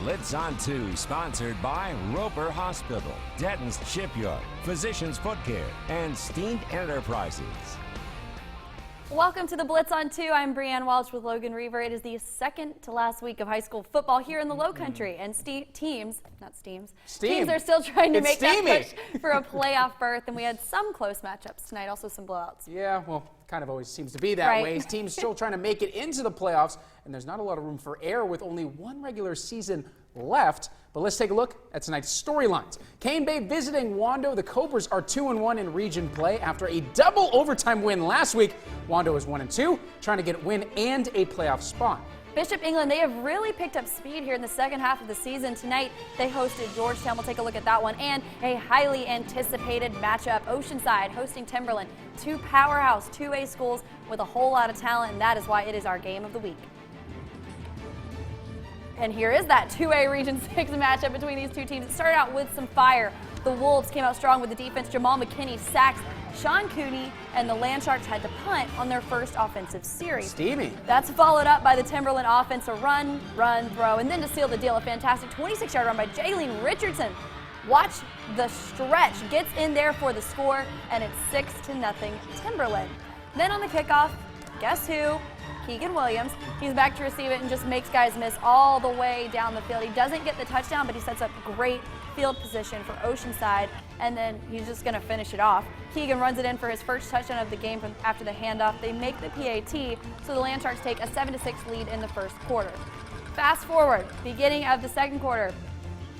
Blitz On 2, sponsored by Roper Hospital, Denton's Shipyard, Physicians Foot Care, and Steam Enterprises. Welcome to the Blitz on 2. I'm Brianne Walsh with Logan Reaver. It is the second to last week of high school football here in the Low Country, and teams are still trying to make that push for a playoff berth, and we had some close matchups tonight, also some blowouts. Yeah, well, kind of always seems to be that way. Teams still trying to make it into the playoffs, and there's not a lot of room for error with only one regular season left. But let's take a look at tonight's storylines. Cane Bay visiting Wando. The Cobras are 2-1 in region play after a double overtime win last week. Wando is 1-2, trying to get a win and a playoff spot. Bishop England, they have really picked up speed here in the second half of the season. Tonight, they hosted Georgetown. We'll take a look at that one. And a highly anticipated matchup, Oceanside hosting Timberland. Two powerhouse 2A schools with a whole lot of talent, and that is why it is our game of the week. And here is that 2A Region 6 matchup between these two teams. It started out with some fire. The Wolves came out strong with the defense. Jamal McKinney sacks Sean Cooney, and the Land Sharks had to punt on their first offensive series. Steamy. That's followed up by the Timberland offense, a run, throw, and then to seal the deal, a fantastic 26-yard run by Jaylene Richardson. Watch the stretch, gets in there for the score, and it's 6-0 Timberland. Then on the kickoff, guess who? Keegan Williams. He's back to receive it and just makes guys miss all the way down the field. He doesn't get the touchdown, but he sets up great field position for Oceanside, and then he's just going to finish it off. Keegan runs it in for his first touchdown of the game after the handoff. They make the PAT, so the Land Sharks take a 7-6 lead in the first quarter. Fast forward, beginning of the second quarter.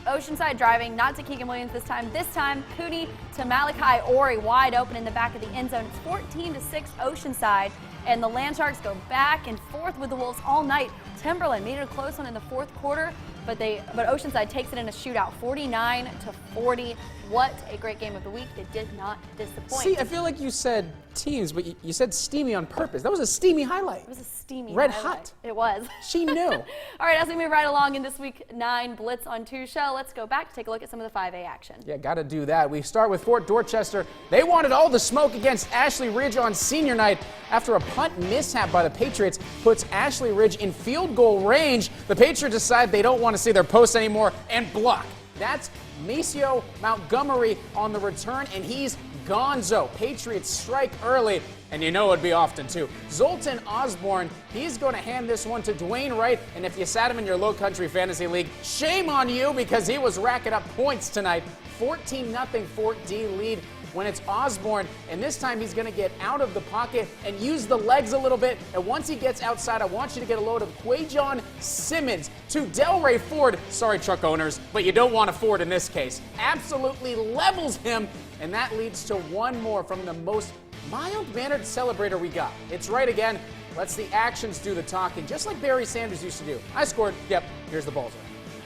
Oceanside driving, not to Keegan Williams this time. This time, Cooney to Malachi Ori, wide open in the back of the end zone. It's 14-6 Oceanside, and the Land Sharks go back and forth with the Wolves all night. Timberland made it a close one in the fourth quarter, but Oceanside takes it in a shootout, 49-40. What a great game of the week. It did not disappoint. See, I feel like you said teams, but you said steamy on purpose. That was a steamy highlight. It was a steamy Red highlight. hot. It was. She knew. All right, as we move right along in this week 9 Blitz on 2 show, let's go back to take a look at some of the 5A action. Yeah, got to do that. We start with Fort Dorchester. They wanted all the smoke against Ashley Ridge on senior night after a punt mishap by the Patriots puts Ashley Ridge in field goal range. The Patriots decide they don't want to see their post anymore and block. That's Maceo Montgomery on the return, and he's gonzo. Patriots strike early, and you know it'd be often too. Zoltan Osborne, he's going to hand this one to Dwayne Wright, and if you sat him in your Low Country Fantasy League, shame on you because he was racking up points tonight. 14-0 Fort D lead when it's Osborne, and this time he's going to get out of the pocket and use the legs a little bit, and once he gets outside, I want you to get a load of Quajon Simmons to Delray Ford. Sorry, truck owners, but you don't want a Ford in this case. Absolutely levels him, and that leads to one more from the most mild-mannered celebrator we got. It's right again. Lets the actions do the talking, just like Barry Sanders used to do. I scored. Yep, here's the balls.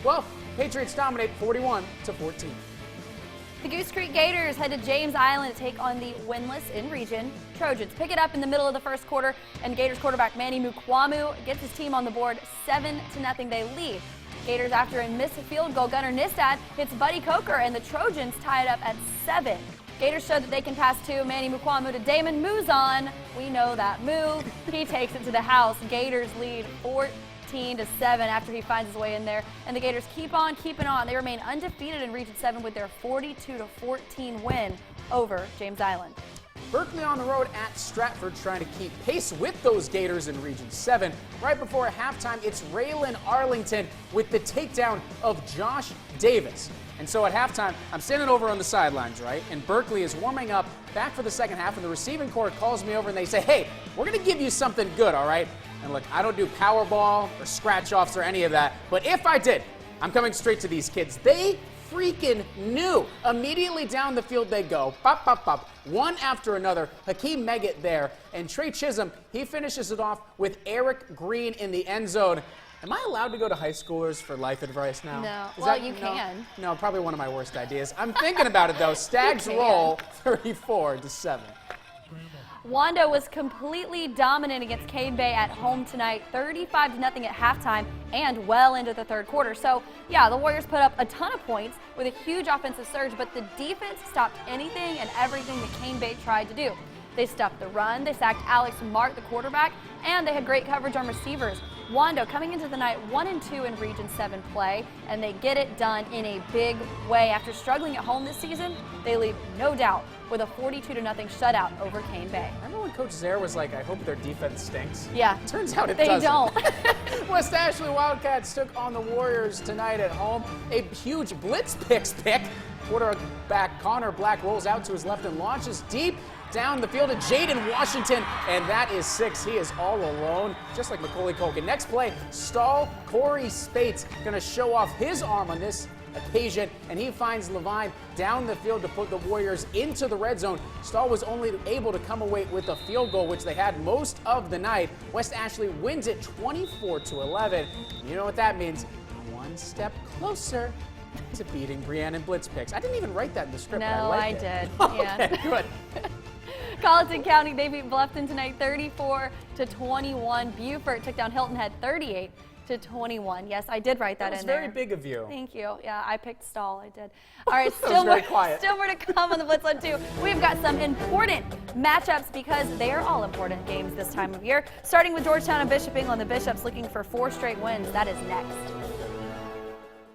Well, Patriots dominate 41-14. The Goose Creek Gators head to James Island to take on the winless in region Trojans. Pick it up in the middle of the first quarter, and Gators quarterback Manny Mukwamu gets his team on the board. 7-0 they lead. Gators, after a missed field goal, Gunnar Nistad hits Buddy Coker, and the Trojans tie it up at 7. Gators show that they can pass to Manny Mukwamu to Damon Muzon. We know that move. He takes it to the house. Gators lead 14-7 after he finds his way in there, and the Gators keep on keeping on. They remain undefeated in Region 7 with their 42-14 win over James Island. Berkeley on the road at Stratford, trying to keep pace with those Gators in Region 7. Right before halftime, it's Raylan Arlington with the takedown of Josh Davis. And so at halftime, I'm standing over on the sidelines, right? And Berkeley is warming up back for the second half, and the receiving corps calls me over and they say, hey, we're going to give you something good, all right? And look, I don't do Powerball or scratch-offs or any of that, but if I did, I'm coming straight to these kids. They freaking knew. Immediately down the field they go, pop, pop, pop, one after another. Hakeem Meggett there, and Trey Chisholm, he finishes it off with Eric Green in the end zone. Am I allowed to go to high schoolers for life advice now? No. Well, you can. No, probably one of my worst ideas. I'm thinking about it, though. Stags roll 34-7. Wando was completely dominant against Cane Bay at home tonight, 35-0 at halftime and well into the third quarter. So, yeah, the Warriors put up a ton of points with a huge offensive surge, but the defense stopped anything and everything that Cane Bay tried to do. They stopped the run, they sacked Alex Mart, the quarterback, and they had great coverage on receivers. Wando coming into the night 1-2 in Region 7 play, and they get it done in a big way. After struggling at home this season, they leave no doubt with a 42-0 shutout over Cane Bay. Remember when Coach Zare was like, I hope their defense stinks? Yeah. Turns out it they doesn't. don't. West Ashley Wildcats took on the Warriors tonight at home. A huge blitz pick. Quarterback Connor Black rolls out to his left and launches deep down the field to Jaden Washington, and that is 6. He is all alone, just like Macaulay Culkin. Next play, stall Corey Spates gonna show off his arm on this occasion, and he finds Levine down the field to put the Warriors into the red zone. Stahl was only able to come away with a field goal, which they had most of the night. West Ashley wins it 24-11. You know what that means? One step closer to beating Brianne in blitz picks. I didn't even write that in the script. No, I I liked did. Okay, Yeah. good. Colleton County, they beat Bluffton tonight 34-21. Beaufort took down Hilton Head 38-21. Yes, I did write that in there. That was very big of you. Thank you. Yeah, I picked Stall. I did. All right, That was very quiet. still more to come on the Blitz On 2. We've got some important matchups because they are all important games this time of year. Starting with Georgetown and Bishop England, the Bishops looking for 4 straight wins. That is next.